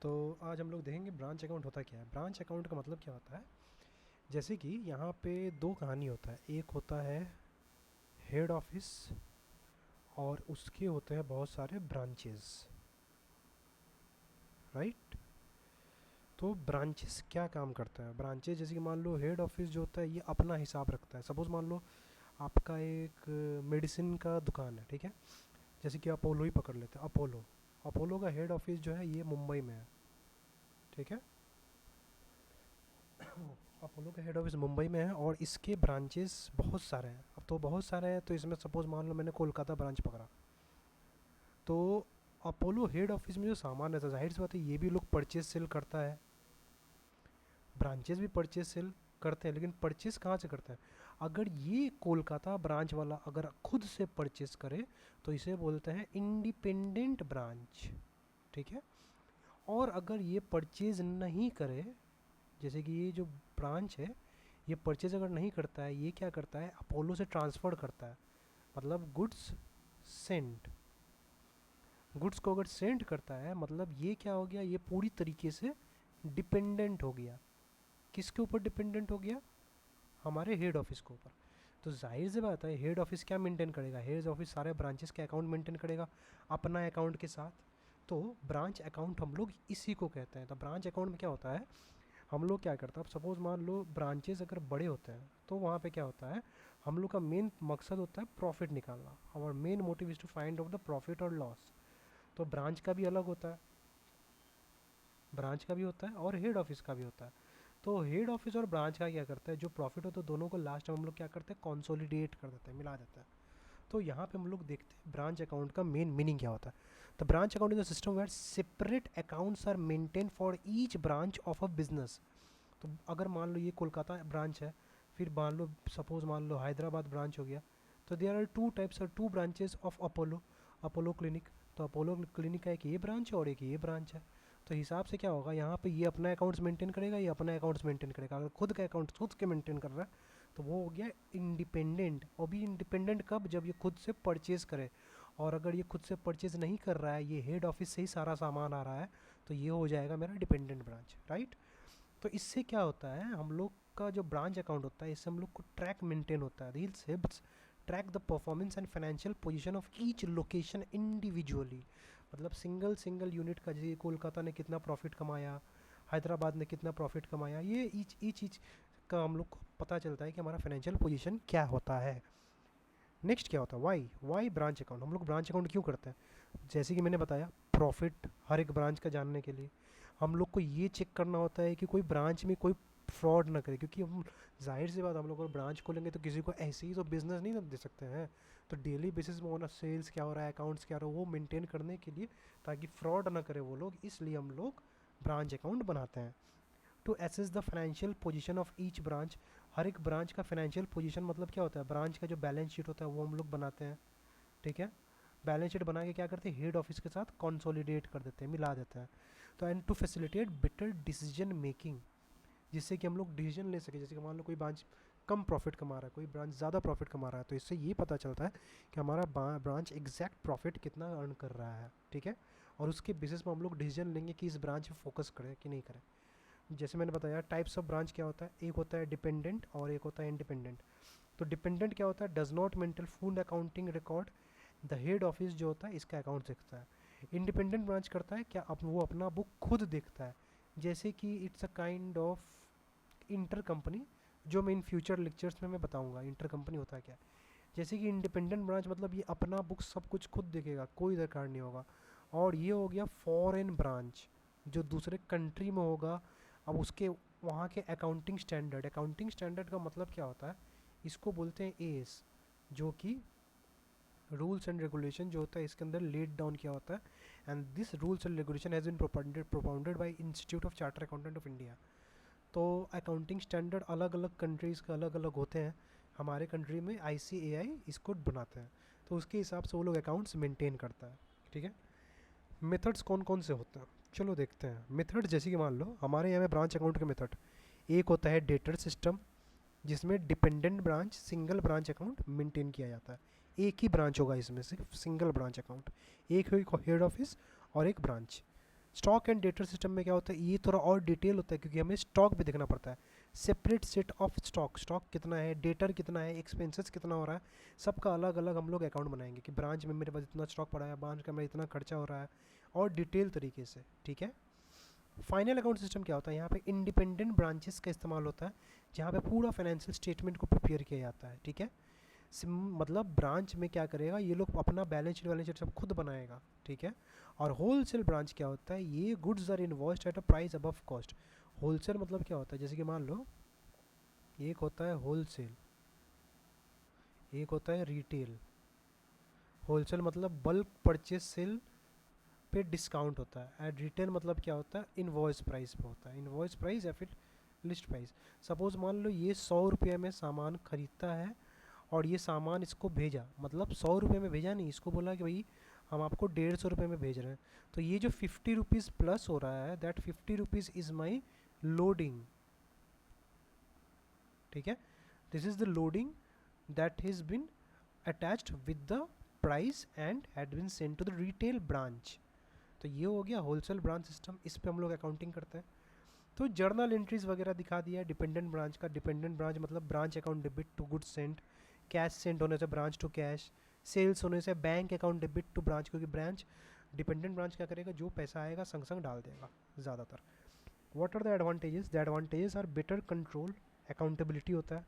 तो आज हम लोग देखेंगे ब्रांच अकाउंट होता क्या है। ब्रांच अकाउंट का मतलब क्या होता है, जैसे कि यहाँ पे दो कहानी होता है। एक होता है हेड ऑफिस और उसके होते हैं बहुत सारे ब्रांचेस, राइट। तो ब्रांचेस क्या काम करता है, ब्रांचेस जैसे कि मान लो हेड ऑफिस जो होता है ये अपना हिसाब रखता है। सपोज़ मान लो आपका एक मेडिसिन का दुकान है, ठीक है। जैसे कि अपोलो ही पकड़ लेते हैं। अपोलो अपोलो का हेड ऑफिस जो है ये मुंबई में है, ठीक है। अपोलो का हेड ऑफिस मुंबई में है और इसके ब्रांचेस बहुत सारे हैं। अब तो बहुत सारे हैं, तो इसमें सपोज़ मान लो मैंने कोलकाता ब्रांच पकड़ा, तो अपोलो हेड ऑफिस में जो सामान रहता है, जाहिर सी बात है ये भी लोग परचेज सेल करता है, ब्रांचेस भी परचेज सेल करते हैं। लेकिन परचेस कहाँ से करते हैं, अगर ये कोलकाता ब्रांच वाला अगर खुद से परचेस करे तो इसे बोलते हैं इंडिपेंडेंट ब्रांच, ठीक है। और अगर ये परचेज नहीं करे, जैसे कि ये जो ब्रांच है ये परचेज अगर नहीं करता है, ये क्या करता है, अपोलो से ट्रांसफ़र करता है। मतलब गुड्स सेंड, गुड्स को अगर सेंड करता है मतलब ये क्या हो गया, ये पूरी तरीके से डिपेंडेंट हो गया। किसके ऊपर डिपेंडेंट हो गया, हमारे हेड ऑफिस के ऊपर। तो जाहिर सी बात है हेड ऑफिस क्या मेंटेन करेगा, हेड ऑफिस सारे ब्रांचेस के अकाउंट मेंटेन करेगा अपना अकाउंट के साथ। तो ब्रांच अकाउंट हम लोग इसी को कहते हैं। तो ब्रांच अकाउंट में क्या होता है, हम लोग क्या करते हैं, अब सपोज़ मान लो ब्रांचेस अगर बड़े होते हैं तो वहाँ पे क्या होता है, हम लोग का मेन मकसद होता है प्रॉफिट निकालना। और main motive is to find out the profit और लॉस। तो ब्रांच का भी अलग होता है, ब्रांच का भी होता है और हेड ऑफिस का भी होता है। तो हेड ऑफिस और ब्रांच का क्या करता है, जो प्रॉफिट होता है दोनों को लास्ट में हम लोग क्या करते हैं, कॉन्सोलिडेट कर देते हैं, मिला देते हैं। तो यहाँ पे हम लोग देखते हैं ब्रांच अकाउंट का मेन मीनिंग क्या होता है। तो branch account is a system where separate accounts are maintain for each branch of a business. तो अगर मान लो ये कोलकाता ब्रांच है, फिर मान लो सपोज मान लो हैदराबाद ब्रांच हो गया, तो देयर आर टू टाइप्स और two branches of Apollo, Apollo clinic. तो अपोलो क्लिनिक का एक ये ब्रांच है और एक ये ब्रांच है। तो हिसाब से क्या होगा, यहाँ पे ये अपना अकाउंट्स मेंटेन करेगा, ये अपना अकाउंट्स मेंटेन करेगा। अगर खुद का अकाउंट खुद के मेंटेन कर रहा है तो वो हो गया इंडिपेंडेंट। और भी इंडिपेंडेंट कब, जब ये खुद से परचेज़ करे। और अगर ये खुद से परचेज़ नहीं कर रहा है, ये हेड ऑफिस से ही सारा सामान आ रहा है, तो ये हो जाएगा मेरा डिपेंडेंट ब्रांच, राइट। तो इससे क्या होता है, हम लोग का जो ब्रांच अकाउंट होता है इससे हम लोग को ट्रैक मेंटेन होता है। Reels helps track the performance and financial position of each location individually. मतलब सिंगल सिंगल यूनिट का, जैसे कोलकाता ने कितना प्रॉफिट कमाया, हैदराबाद ने कितना प्रॉफिट कमाया, ये ईच का हम लोग को पता चलता है कि हमारा फाइनेंशियल पोजीशन क्या होता है। नेक्स्ट क्या होता है, वाई ब्रांच अकाउंट। हम लोग ब्रांच अकाउंट क्यों करते हैं, जैसे कि मैंने बताया प्रॉफिट हर एक ब्रांच का जानने के लिए। हम लोग को ये चेक करना होता है कि कोई ब्रांच में कोई फ्रॉड ना करे, क्योंकि हम जाहिर सी बात हम लोग अगर ब्रांच खोलेंगे तो किसी को ऐसे ही तो बिजनेस नहीं दे सकते हैं। तो डेली बेसिस में होना, सेल्स क्या हो रहा है, अकाउंट्स क्या हो रहा है, वो मेंटेन करने के लिए, ताकि फ्रॉड ना करे वो लोग, इसलिए हम लोग ब्रांच अकाउंट बनाते हैं। To assess the financial position of each branch. हर एक ब्रांच का फाइनेंशियल पोजीशन मतलब क्या होता है, ब्रांच का जो बैलेंस शीट होता है वो हम लोग बनाते हैं, ठीक है। बैलेंस शीट बना के क्या करते हैं, हेड ऑफिस के साथ कंसोलिडेट कर देते हैं, मिला देते हैं। तो and to facilitate better decision making, जिससे कि हम लोग डिसीजन ले सके। जैसे कि मान लो कोई ब्रांच कम प्रॉफिट कमा रहा है, कोई ब्रांच ज़्यादा प्रॉफिट कमा रहा है, तो इससे ये पता चलता है कि हमारा ब्रांच एग्जैक्ट प्रॉफिट कितना अर्न कर रहा है, ठीक है। और उसके बेसिस पर हम लोग डिसीजन लेंगे कि इस ब्रांच पे फोकस करें कि नहीं करें। जैसे मैंने बताया टाइप्स ऑफ ब्रांच क्या होता है, एक होता है डिपेंडेंट और एक होता है इंडिपेंडेंट। तो डिपेंडेंट क्या होता है, does not maintain full accounting record, the head office जो होता है इसका अकाउंट देखता है। इंडिपेंडेंट ब्रांच करता है क्या, वो अपना बुक खुद देखता है। जैसे कि it's a kind of inter company, जो मैं इन फ्यूचर लेक्चर्स में मैं बताऊंगा इंटर कंपनी होता है क्या। जैसे कि इंडिपेंडेंट ब्रांच मतलब ये अपना बुक सब कुछ खुद देखेगा, कोई दरकार नहीं होगा। और ये हो गया फॉरेन ब्रांच, जो दूसरे कंट्री में होगा। अब उसके वहाँ के अकाउंटिंग स्टैंडर्ड, अकाउंटिंग स्टैंडर्ड का मतलब क्या होता है, इसको बोलते हैं एस, जो कि रूल्स एंड रेगुलेशन जो होता है इसके अंदर लेड डाउन किया होता है। And this rules and regulation has been propounded by institute of charter accountant of India. तो अकाउंटिंग स्टैंडर्ड अलग अलग कंट्रीज़ के अलग अलग होते हैं। हमारे कंट्री में ICAI इसको बनाते हैं, तो उसके हिसाब से वो लोग अकाउंट्स मेंटेन करता है, ठीक है। मेथड्स कौन कौन से होते हैं, चलो देखते हैं। मेथड जैसे कि मान लो हमारे यहाँ में ब्रांच अकाउंट के मेथड, एक होता है डेटर सिस्टम, जिसमें dependent branch single branch account maintain किया जाता है। एक ही ब्रांच होगा इसमें, सिर्फ सिंगल ब्रांच अकाउंट, एक हेड ऑफिस और एक branch. Stock and debtor system में क्या होता है, ये थोड़ा और डिटेल होता है क्योंकि हमें स्टॉक भी देखना पड़ता है, separate set of stock, stock कितना है, डेटर कितना है, एक्सपेंसेस कितना हो रहा है, सबका अलग अलग हम लोग अकाउंट बनाएंगे कि ब्रांच में मेरे पास इतना स्टॉक पड़ा है, ब्रांच का मेरा इतना खर्चा हो रहा है, और डिटेल तरीके से, ठीक है। फाइनल अकाउंट सिस्टम क्या होता है, यहाँ पे इंडिपेंडेंट ब्रांचेस का इस्तेमाल होता है जहाँ पे पूरा फाइनेंशियल स्टेटमेंट को प्रिपेयर किया जाता है, ठीक है। मतलब ब्रांच में क्या करेगा, ये लोग अपना बैलेंस शीट वैलेंस शीट सब खुद बनाएगा, ठीक है। और होलसेल ब्रांच क्या होता है, ये goods are invoiced at a price above cost. Wholesale मतलब क्या होता है, जैसे कि मान लो एक होता है होलसेल, एक होता है रिटेल। होलसेल मतलब बल्क परचेज सेल पे डिस्काउंट होता है, एंड रिटेल मतलब क्या होता है, इनवॉइस प्राइस पे होता है, इनवॉइस प्राइस या फिर लिस्ट प्राइस। सपोज मान लो ये 100 रुपये में सामान खरीदता है और ये सामान इसको भेजा, मतलब 100 रुपये में भेजा नहीं, इसको बोला कि भाई हम आपको 150 रुपये में भेज रहे हैं, तो ये जो 50 रुपीज़ प्लस हो रहा है, that 50 rupees is my loading, ठीक है। This is the loading that has been attached with the price and had been send to the retail branch. तो ये हो गया होलसेल ब्रांच सिस्टम, इस पे हम लोग अकाउंटिंग करते हैं। तो जर्नल एंट्रीज वगैरह दिखा दिया है डिपेंडेंट ब्रांच का। डिपेंडेंट ब्रांच मतलब branch account debit to goods sent, cash sent होने से ब्रांच टू कैश, सेल्स होने से bank account debit to branch, क्योंकि ब्रांच डिपेंडेंट ब्रांच क्या करेगा, जो पैसा आएगा संग संग डाल देगा ज़्यादातर। What are the advantages, the advantages are better control, accountability होता है,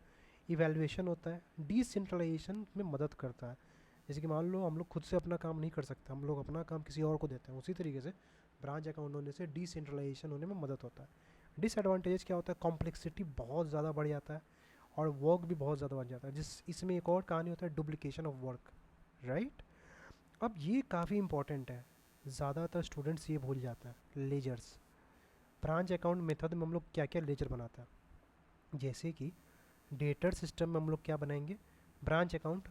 इवेल्युएशन होता है, डिसेंट्रलाइजेशन में मदद करता है। जैसे कि मान लो हम लोग खुद से अपना काम नहीं कर सकते, हम लोग अपना काम किसी और को देते हैं, उसी तरीके से ब्रांच अकाउंट होने से डिसेंट्रलाइजेशन होने में मदद होता है। डिसएडवांटेज क्या होता है, कॉम्प्लेक्सिटी बहुत ज़्यादा बढ़ जाता है और वर्क भी बहुत ज़्यादा बढ़ जाता है, जिस इसमें एक और कहानी होता है डुप्लीकेशन ऑफ वर्क, राइट। अब ये काफ़ी इंपॉर्टेंट है, ज़्यादातर स्टूडेंट्स ये भूल जाते हैं, लेजर्स। ब्रांच अकाउंट मेथड में हम लोग क्या क्या लेजर बनाते हैं, जैसे कि डेटर सिस्टम में हम लोग क्या बनाएंगे, ब्रांच अकाउंट,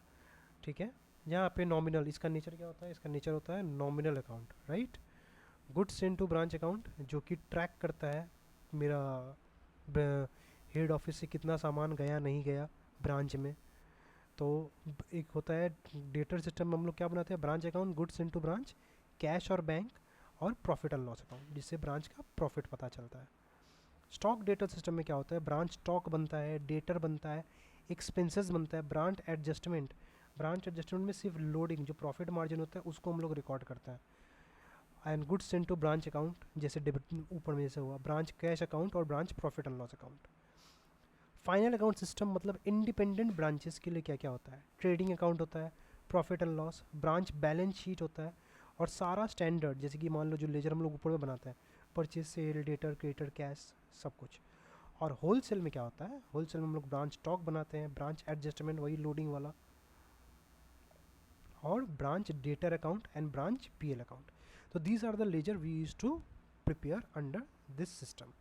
ठीक है। यहाँ पे नॉमिनल, इसका नेचर क्या होता है, इसका नेचर होता है nominal account, right. Goods into branch account जो कि ट्रैक करता है मेरा हेड ऑफिस से कितना सामान गया नहीं गया ब्रांच में। तो एक होता है डेटर सिस्टम में हम लोग क्या बनाते हैं, branch account, goods into branch, cash और बैंक, और प्रॉफिट एंड लॉस अकाउंट, जिससे ब्रांच का प्रॉफिट पता चलता है। स्टॉक डेटर सिस्टम में क्या होता है, ब्रांच स्टॉक बनता है, डेटर बनता है, एक्सपेंसेस बनता है, ब्रांच एडजस्टमेंट, ब्रांच एडजस्टमेंट में सिर्फ लोडिंग जो प्रॉफिट मार्जिन होता है उसको हम लोग रिकॉर्ड करते हैं, and goods send to branch account, जैसे डेबिट ऊपर में जैसे हुआ, ब्रांच कैश अकाउंट और branch profit and loss account. Final account system मतलब इंडिपेंडेंट ब्रांचेस के लिए क्या क्या होता है, ट्रेडिंग अकाउंट होता है, profit and loss, branch balance sheet होता है, और सारा स्टैंडर्ड जैसे कि मान लो जो लेजर हम लोग ऊपर में बनाते हैं, purchase sale debtor creditor cash सब कुछ। और होलसेल में क्या होता है, होलसेल में हम लोग ब्रांच स्टॉक बनाते हैं, ब्रांच एडजस्टमेंट वही लोडिंग वाला, और branch data account and branch PL account. So these are the ledger we used to prepare under this system.